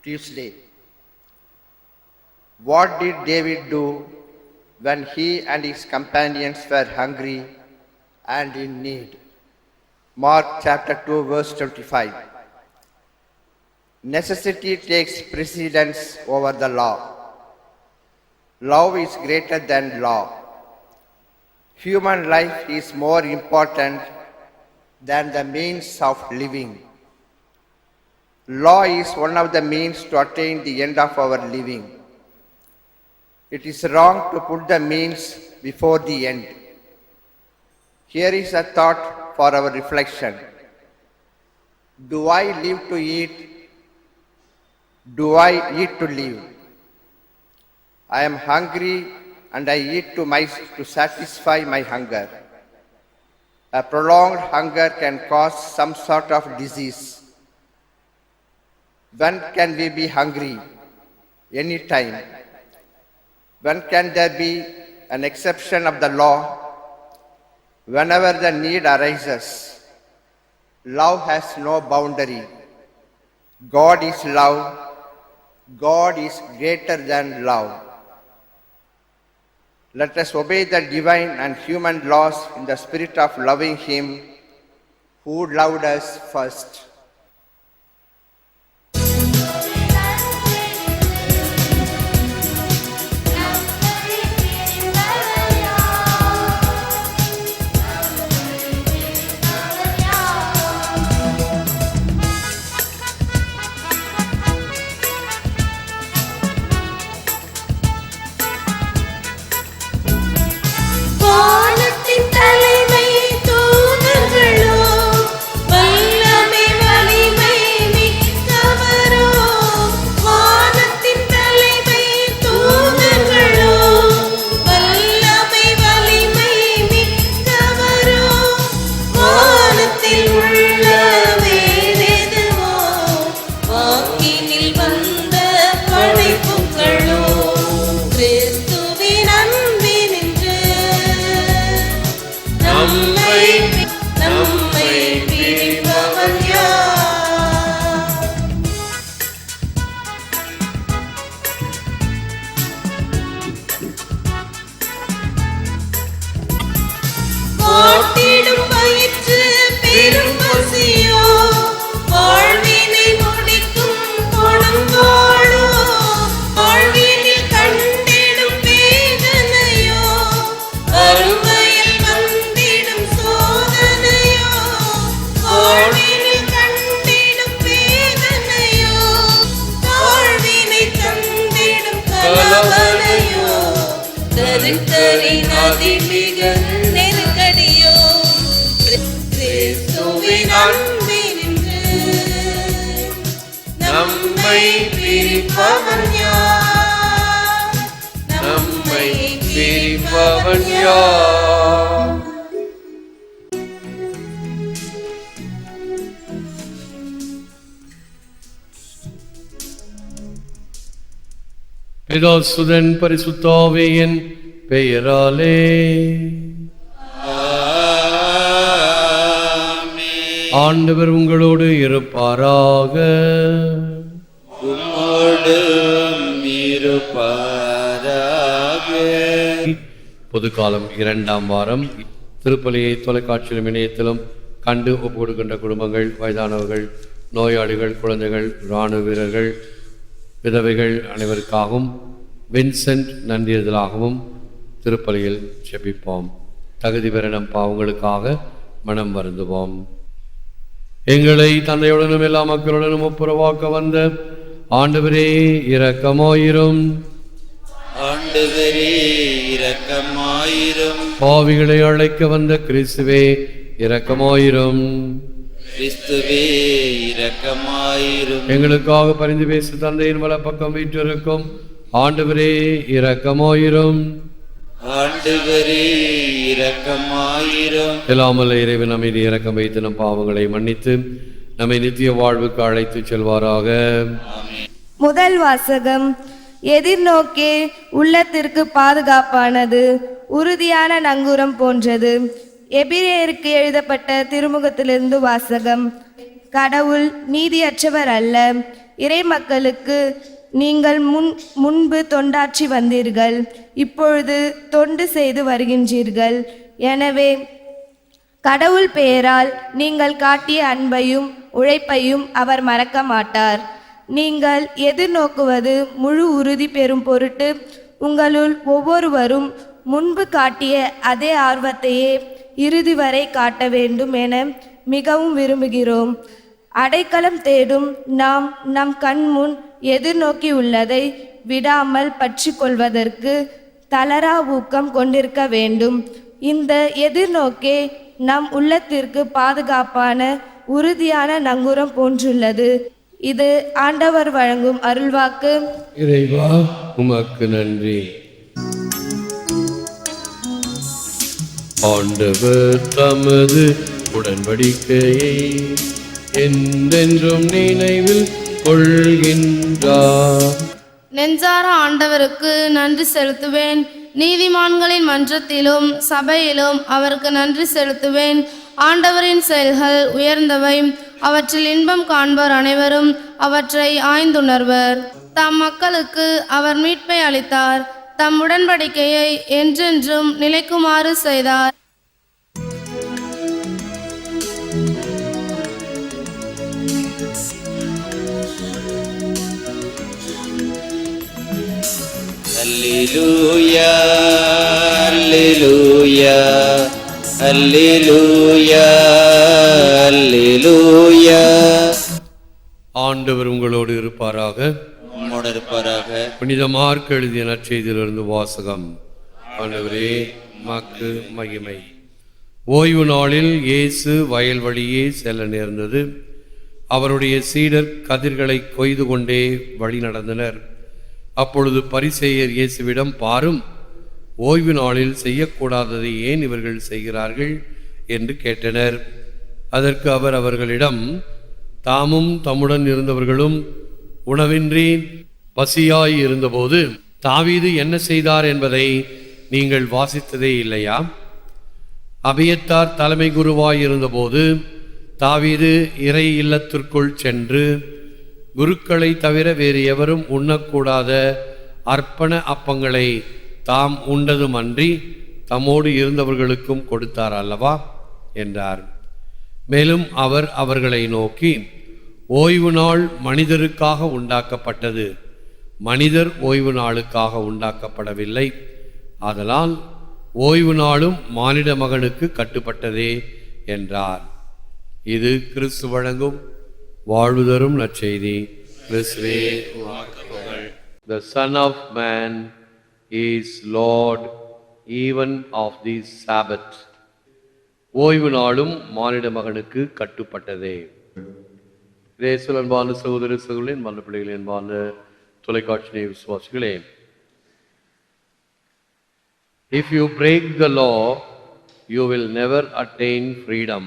Tuesday. What did David do when he and his companions were hungry and in need? Mark chapter 2 verse 25. Necessity takes precedence over the law. Love is greater than law. Human life is more important than the means of living. Law is one of the means to attain the end of our living. It is wrong to put the means before the end. Here is a thought for our reflection. Do I live to eat? Do I eat to live? I am hungry and I eat to satisfy my hunger. A prolonged hunger can cause some sort of disease. When can we be hungry? Anytime. When can there be an exception of the law? Whenever the need arises. Love has no boundary. God is love. God is greater than love. Let us obey the divine and human laws in the spirit of loving Him who loved us first. பிதாசுதன் பரிசுத்தாவியின் பெயராலே ஆண்டவர் உங்களோடு இருப்பாராக. பொதுக்காலம் 2ஆம் வாரம் திருப்பலியை தொலைக்காட்சியிலும் இணையத்திலும் கண்டு ஒப்பு கொடுக்கின்ற குடும்பங்கள், வயதானவர்கள், நோயாளிகள், குழந்தைகள், இராணுவ வீரர்கள், விதவைகள் அனைவருக்காகவும் வின்சென்ட் நன்றியதலாகவும் திருப்பலியில் செபிப்போம். தகுதி பெற நம் பாவங்களுக்காக மனம் வருந்துவோம். எங்களை தந்தையுடனும் எல்லா மக்களுடனும் ஒப்புரவாக்க வந்த ஆண்டவரே இரக்கமாயிரும். ஆண்டவரே இரக்கமாயிரும். பாவிகளை அழைக்க வந்த கிறிஸ்துவே இரக்கமாயிரும். கிறிஸ்துவே இரக்கமாயிரும். எங்களுக்காக பரிந்து பேசு தந்தையின் வலப்பக்கம் வீற்றிருக்கும் ஆண்டவரே இரக்கமாயிரும். ஆண்டவரே இரக்கமாயிரும். எல்லாமல்ல இறைவன் நம்மை இரக்கம் வைத்து நம் பாவங்களை மன்னித்து நம்மை நித்திய வாழ்வுக்கு அழைத்து செல்வாராக. முதல் வாசகம். எதிர்நோக்கே உள்ளத்திற்கு பாதுகாப்பானது, உறுதியான நங்கூரம் போன்றது. எபிரேயருக்கு எழுதப்பட்ட திருமுகத்திலிருந்து வாசகம். கடவுள் நீதியற்றவர் அல்ல, இறை மக்களுக்கு நீங்கள் முன்பு தொண்டாற்றி வந்தீர்கள், இப்பொழுது தொண்டு செய்து வருகின்றீர்கள். எனவே கடவுள் பெயரால் நீங்கள் காட்டிய அன்பையும் உழைப்பையும் அவர் மறக்க மாட்டார். நீங்கள் எதிர்நோக்குவது முழு உறுதி பெறும் பொருட்டு உங்களுள் ஒவ்வொருவரும் முன்பு காட்டிய அதே ஆர்வத்தையே இறுதி வரை காட்ட வேண்டும் என மிகவும் விரும்புகிறோம். அடைக்கலம் தேடும் நாம் நம் கண் முன் எதிர்நோக்கி உள்ளதை விடாமல் பற்றி கொள்வதற்கு தளரா ஊக்கம் கொண்டிருக்க வேண்டும். இந்த எதிர்நோக்கே நம் உள்ளத்திற்கு பாதுகாப்பான உறுதியான நங்கூரம் போன்றுள்ளது. இது ஆண்டவர் வழங்கும் அருள்வாக்கு. இறைவா உமக்கு நன்றி. ஆண்டவர் தமது உடன்படிக்கையை என்றென்றும் நினைவில் கொள்கின்றார். நெஞ்சார ஆண்டவருக்கு நன்றி செலுத்துவேன். நீதிமான்களின் மன்றத்திலும் சபையிலும் அவருக்கு நன்றி செலுத்துவேன். ஆண்டவரின் செயல்கள் உயர்ந்தவை, அவற்றில் இன்பம் காண்பர் அனைவரும் அவற்றை ஆய்ந்துணர்வர். தம் மக்களுக்கு அவர் மீட்பை அளித்தார், தம் உடன்படிக்கையை என்றென்றும் நிலைக்குமாறு செய்தார். அல்லேலூயா அல்லேலூயா அல்லேலூயா அல்லேலூயா. ஆண்டவர் உங்களோடு இருப்பாராக. உம்மோடு இருப்பாராக. புனித மார்க் எழுதிய நற்செய்தியிலிருந்து வாசகம். ஆண்டவரே உமக்கு மகிமை. ஓய்வு நாளில் இயேசு வயல் வழியே செல்ல நேர்ந்தது. அவருடைய சீடர் கதிர்களை கொய்து கொண்டே வழி நடந்தனர். அப்பொழுது பரிசேயர் இயேசுவிடம், பாரும், ஓய்வு நாளில் செய்யக்கூடாததை ஏன் இவர்கள் செய்கிறார்கள் என்று கேட்டனர். அதற்கு அவர் அவர்களிடம், தாமும் தம்முடன் இருந்தவர்களும் உணவின்றி பசியாய் இருந்தபோது தாவீது என்ன செய்தார் என்பதை நீங்கள் வாசித்ததே இல்லையா? அபியத்தார் தலைமை குருவாய் இருந்தபோது தாவீது இறை இல்லத்திற்குள் சென்று குருக்களை தவிர வேறு எவரும் உண்ணக்கூடாத அர்ப்பண அப்பங்களை தாம் உண்டதுமன்றி தம்மோடு இருந்தவர்களுக்கும் கொடுத்தார் அல்லவா என்றார். மேலும் அவர் அவர்களை நோக்கி, ஓய்வு நாள் மனிதருக்காக உண்டாக்கப்பட்டது, மனிதர் ஓய்வு நாளுக்காக உண்டாக்கப்படவில்லை. ஆதலால் ஓய்வு நாளும் மானிட மகனுக்கு கட்டுப்பட்டதே என்றார். இது கிறிஸ்து வழங்கும் வாழ்வு தரும் நற்செய்தி. கிறிஸ்துவே உமக்கு புகழ். The Son of Man is Lord even of the Sabbath. ஓய்வு நாளும் மானிட மகனுக்கு கட்டுப்பட்டதே. இயேசுவில் அன்பான சகோதர சகோதரிகளே, அன்பான பிள்ளைகளே, அன்பான தொலைக்காட்சி விசுவாசிகளே, if you break the law, you will never attain freedom.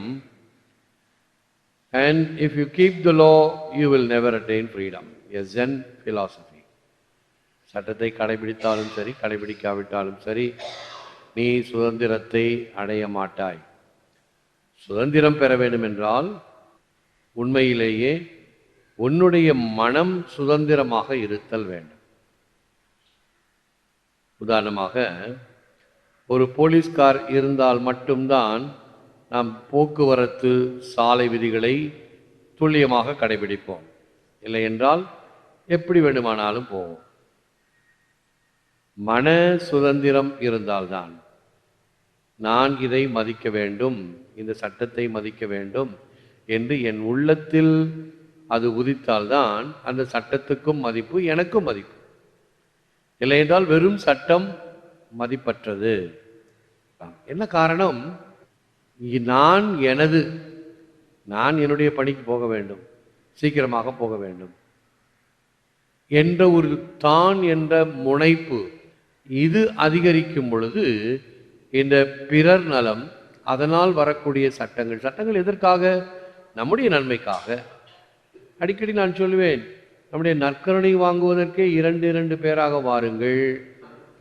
And if you keep the law, you will never attain freedom. A Zen philosophy. சட்டத்தை கடைபிடித்தாலும் சரி, கடைபிடிக்காவிட்டாலும் சரி, நீ சுதந்திரத்தை அடைய மாட்டாய். சுதந்திரம் பெற வேண்டும் என்றால் உண்மையிலேயே உன்னுடைய மனம் சுதந்திரமாக இருத்தல் வேண்டும். உதாரணமாக, ஒரு போலீஸ்கார் இருந்தால் மட்டும்தான் நாம் போக்குவரத்து சாலை விதிகளை துல்லியமாக கடைபிடிப்போம். இல்லை என்றால் எப்படி வேண்டுமானாலும் போவோம். மன சுதந்திரம் இருந்தால்தான் நான் இதை மதிக்க வேண்டும், இந்த சட்டத்தை மதிக்க வேண்டும் என்று என் உள்ளத்தில் அது உதித்தால்தான் அந்த சட்டத்துக்கும் மதிப்பு, எனக்கும் மதிப்பு. இல்லை என்றால் வெறும் சட்டம் மதிப்பற்றது. என்ன காரணம்? நான் என்னுடைய பணிக்கு போக வேண்டும், சீக்கிரமாக போக வேண்டும் என்ற ஒரு தான் என்ற முனைப்பு இது அதிகரிக்கும் பொழுது இந்த பிறர் நலம், அதனால் வரக்கூடிய சட்டங்கள் எதற்காக? நம்முடைய நன்மைக்காக. அடிக்கடி நான் சொல்லுவேன், நம்முடைய நற்கருணை வாங்குவதற்கே 2 பேராக வாருங்கள்.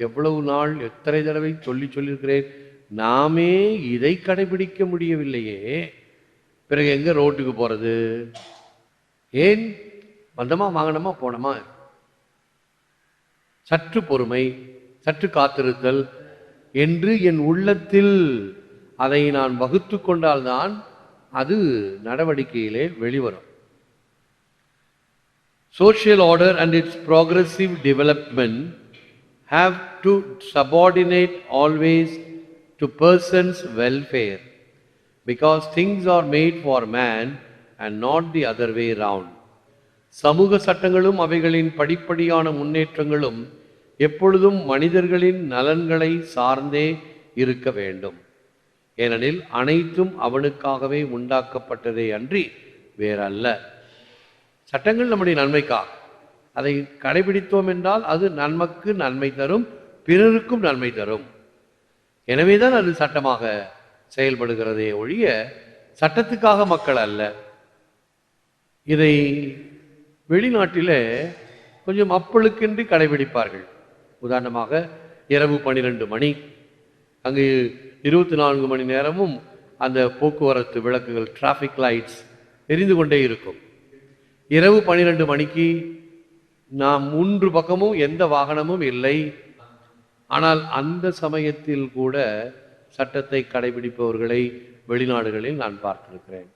எவ்வளவு நாள் எத்தனை தடவை சொல்லியிருக்கிறேன். நாமே இதை கடைபிடிக்க முடியவில்லையே, பிறகு எங்க ரோட்டுக்கு போறது? ஏன் வந்தமா வாங்கினமா போனோமா. சற்று பொறுமை, சற்று காத்திருத்தல் என்று என் உள்ளத்தில் அதை நான் வகுத்து கொண்டால்தான் அது நடவடிக்கையிலே வெளிவரும். Social order and its progressive development have to subordinate always to person's welfare, because things are made for man and not the other way round. சமூக சட்டங்களும் அவைகளின் படிப்படியான முன்னேற்றங்களும் எப்பொழுதும் மனிதர்களின் நலன்களை சார்ந்தே இருக்க வேண்டும். ஏனெனில் அனைத்தும் அவனுக்காகவே உண்டாக்கப்பட்டதே அன்றி வேறல்ல. சட்டங்கள் நம்முடைய நன்மைக்காக, அதை கடைபிடித்தோம் என்றால் அது நமக்கு நன்மை தரும், பிறருக்கும் நன்மை தரும். எனவேதான் அது சட்டமாக செயல்படுகிறதே ஒழிய சட்டத்துக்காக மக்கள் அல்ல. இதை வெளிநாட்டிலே கொஞ்சம் அப்பளுக்கின்றி கடைபிடிப்பார்கள். உதாரணமாக இரவு 12 மணி, அங்கு 24 மணி நேரமும் அந்த போக்குவரத்து விளக்குகள், டிராஃபிக் லைட்ஸ் எரிந்து கொண்டே இருக்கும். இரவு 12 மணிக்கு நாம் 3 பக்கமும் எந்த வாகனமும் இல்லை. ஆனால் அந்த சமயத்தில் கூட சட்டத்தை கடைபிடிப்பவர்களை வெளிநாடுகளில் நான் பார்த்திருக்கிறேன்.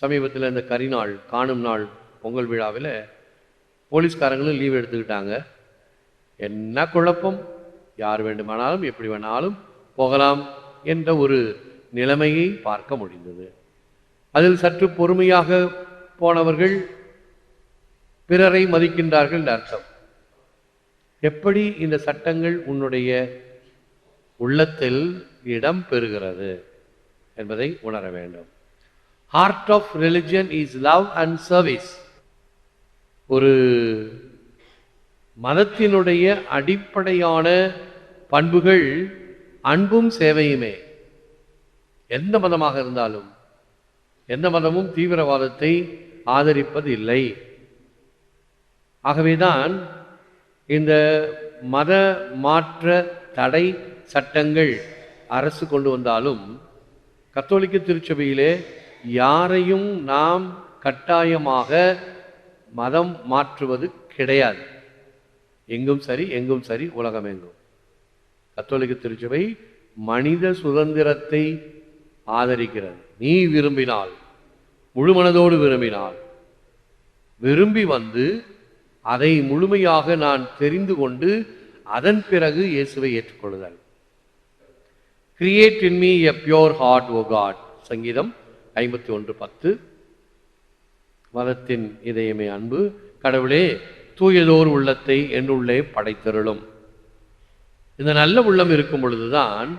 சமீபத்தில் இந்த கரிநாள், காணும் நாள் பொங்கல் விழாவில் போலீஸ்காரங்களும் லீவ் எடுத்துக்கிட்டாங்க. என்ன குழப்பம், யார் வேண்டுமானாலும் எப்படி வேணாலும் போகலாம் என்ற ஒரு நிலைமையை பார்க்க முடிந்தது. அதில் சற்று பொறுமையாக போனவர்கள் பிறரை மதிக்கின்றார்கள் என்ற அர்த்தம். எப்படி இந்த சட்டங்கள் உன்னுடைய உள்ளத்தில் இடம் பெறுகிறது என்பதை உணர வேண்டும். Heart of religion is love and service. ஒரு மதத்தினுடைய அடிப்படையான பண்புகள் அன்பும் சேவையுமே. எந்த மதமாக இருந்தாலும், எந்த மதமும் தீவிரவாதத்தை ஆதரிப்பது இல்லை. ஆகவேதான் இந்த மத மாற்ற தடை சட்டங்கள் அரசு கொண்டு வந்தாலும் கத்தோலிக்க திருச்சபையிலே யாரையும் நாம் கட்டாயமாக மதம் மாற்றுவது கிடையாது. எங்கும் சரி, எங்கும் சரி, உலகமெங்கும். கத்தோலிக்க திருச்சபை மனித சுதந்திரத்தை ஆதரிக்கிறது. நீ விரும்பினால், முழு மனதோடு விரும்பினால், விரும்பி வந்து அதை முழுமையாக நான் தெரிந்து கொண்டு அதன் பிறகு இயேசுவை ஏற்றுக்கொள்ளுதல். Create in me a pure heart O God, சங்கீதம் 51:10. மதத்தின் இதயமே அன்பு, கடவுளே தூயதோர் உள்ளத்தை என்னுள்ளே படைத்தருளும். இந்த நல்ல உள்ளம் இருக்கும் பொழுதுதான்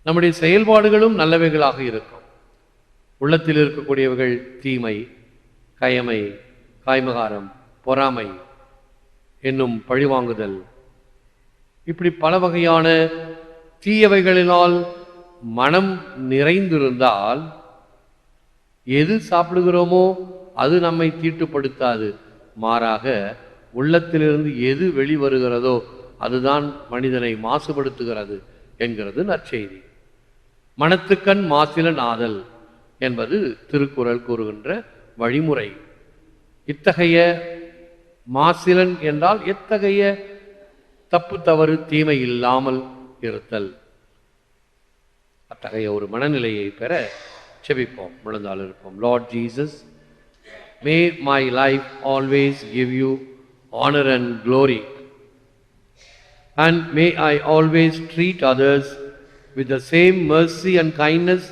நம்முடைய செயல்பாடுகளும் நல்லவைகளாக இருக்கும். உள்ளத்தில் இருக்கக்கூடியவர்கள் தீமை, கயமை, காய்மகாரம், பொறாமை என்னும் பழிவாங்குதல், இப்படி பல வகையான தீயவைகளினால் மனம் நிறைந்திருந்தால் எது சாப்பிடுகிறோமோ அது நம்மை தீட்டுப்படுத்தாது. மாறாக உள்ளத்திலிருந்து எது வெளிவருகிறதோ அதுதான் மனிதனை மாசுபடுத்துகிறது என்கிறது நற்செய்தி. மனத்துக்கண் மாசிலன் ஆதல் என்பது திருக்குறள் கூறுகின்ற வழிமுறை. இத்தகைய மாசிலன் என்றால் எத்தகைய தப்பு தவறு தீமை இல்லாமல் இருத்தல். அத்தகைய ஒரு மனநிலையை பெற செபிப்போம், முழந்தால் இருப்போம். Lord Jesus, may my life always give you honor and glory, and may I always treat others with the same mercy and kindness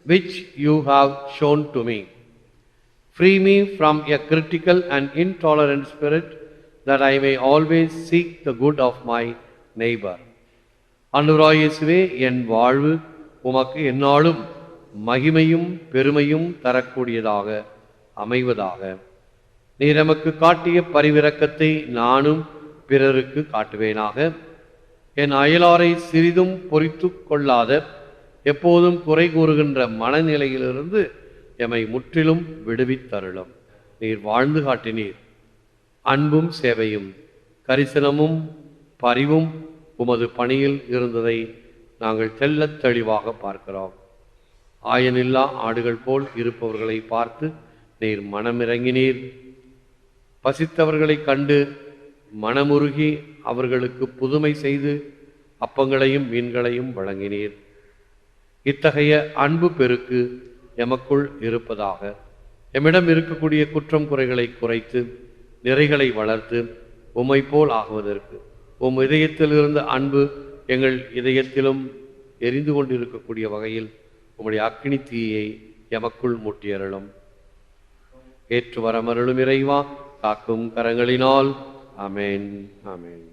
which you have shown to me. Free me from a critical and intolerant spirit, that I may always seek the good of my neighbor. ஆண்டவராகிய இயேசுவே, என் வாழ்வு உமக்கு எந்நாளும் மகிமையும் பெருமையும் தரக்கூடியதாக அமைவதாக. நீர் நமக்கு காட்டிய பரிவிரக்கத்தை நானும் பிறருக்கு காட்டுவேனாக. என் அயலாரை சிறிதும் பொறித்து கொள்ளாத, எப்போதும் குறை கூறுகின்ற மனநிலையிலிருந்து எமை முற்றிலும் விடுவித்தருளும். நீர் வாழ்ந்து காட்டினீர். அன்பும் சேவையும் கரிசனமும் பரிவும் உமது பணியில் இருந்ததை நாங்கள் தெள்ளத் தெளிவாக பார்க்கிறோம். ஆயனில்லா ஆடுகள் போல் இருப்பவர்களை பார்த்து நீர் மனமிறங்கினீர். பசித்தவர்களை கண்டு மனமுருகி அவர்களுக்கு புதுமை செய்து அப்பங்களையும் மீன்களையும் வழங்கினீர். இத்தகைய அன்பு பெருக்கு எமக்குள் இருப்பதாக. எம்மிடம் இருக்கக்கூடிய குற்றம் குறைகளை குறைத்து நிறைகளை வளர்த்து உம்மை போல் ஆகுவதற்கு உம் இதயத்தில் இருந்த அன்பு எங்கள் இதயத்திலும் எரிந்து கொண்டிருக்கக்கூடிய வகையில் உம்முடைய அக்கினி தீயை எமக்குள் மூட்டியருளும். ஏற்று வரமருளும் இறைவா, காக்கும் கரங்களினால். ஆமென், ஆமென்.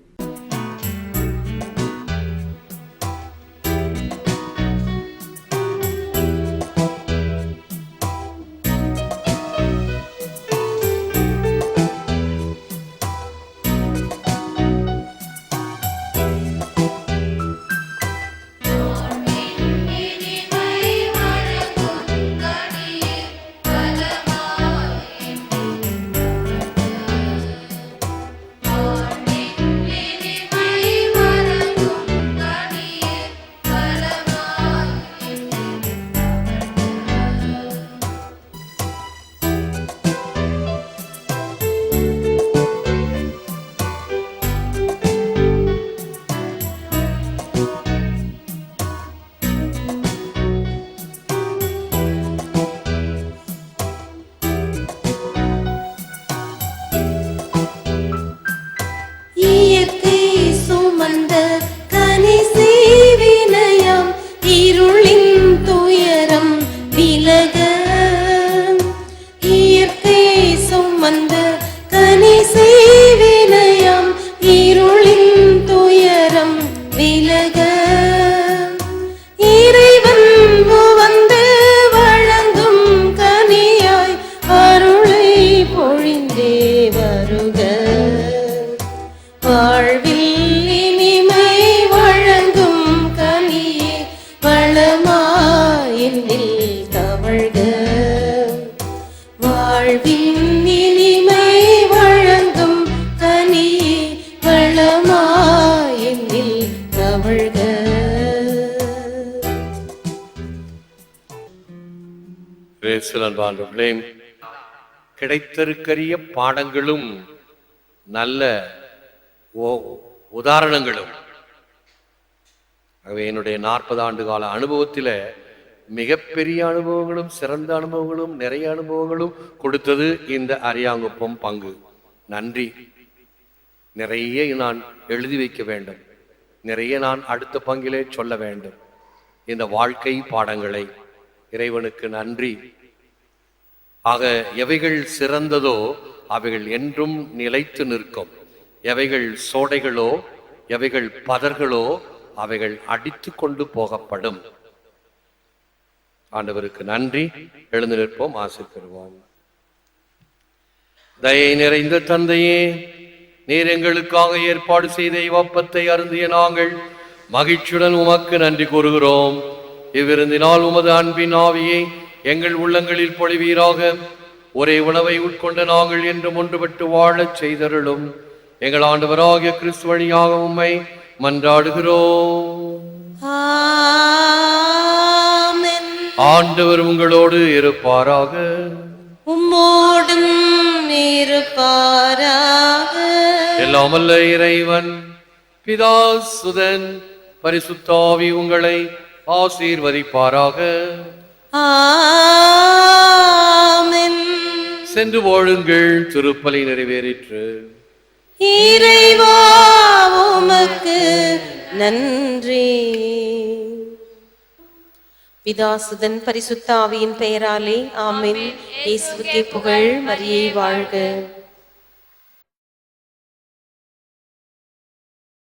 கிடைத்தற்கரிய பாடங்களும் நல்ல உதாரணங்களும். ஆகவே என்னுடைய 40 ஆண்டு கால அனுபவத்தில் மிகப்பெரிய அனுபவங்களும் சிறந்த அனுபவங்களும் நிறைய அனுபவங்களும் கொடுத்தது இந்த அரியாங்குப்பம் பங்கு. நன்றி. நிறைய நான் எழுதி வைக்க வேண்டும், நிறைய நான் அடுத்த பங்கிலே சொல்ல வேண்டும் இந்த வாழ்க்கை பாடங்களை. இறைவனுக்கு நன்றி. ஆக எவைகள் சிறந்ததோ அவைகள் என்றும் நிலைத்து நிற்கும். எவைகள் சோடைகளோ எவைகள் பதர்களோ அவைகள் அடித்து கொண்டு போகப்படும். ஆண்டவருக்கு நன்றி. எழுந்து நிற்போம், ஆசை பெறுவோம். தயை நிறைந்த தந்தையே, நீர் எங்களுக்காக ஏற்பாடு செய்த இவ்வப்பத்தை அருந்திய நாங்கள் மகிழ்ச்சியுடன் உமக்கு நன்றி கூறுகிறோம். இவ்விருந்தினால் உமது அன்பின் ஆவியை எங்கள் உள்ளங்களில் பொழிவீராக. ஒரே உணவை உட்கொண்ட நாங்கள் என்றும் ஒன்றுபட்டு வாழச் செய்தருளும். எங்கள் ஆண்டவராகிய கிறிஸ்து வழியாக உம்மை மன்றாடுகிறோம். ஆண்டவர் உங்களோடு இருப்பாராக. உம்மோடும் இருப்பாராக. எல்லாம் வல்ல இறைவன் பிதா சுதன் பரிசுத்த ஆவி உங்களை ஆசீர்வதிப்பாராக. ஆமென். சென்று வாழுங்கள், திருப்பலி நிறைவேறிற்று. இறைவா உமக்கு நன்றி. பிதாசுதன் பரிசுத்த ஆவியின் பெயராலே ஆமென். இயேசுவுக்கே புகழ், மரியே வாழ்க.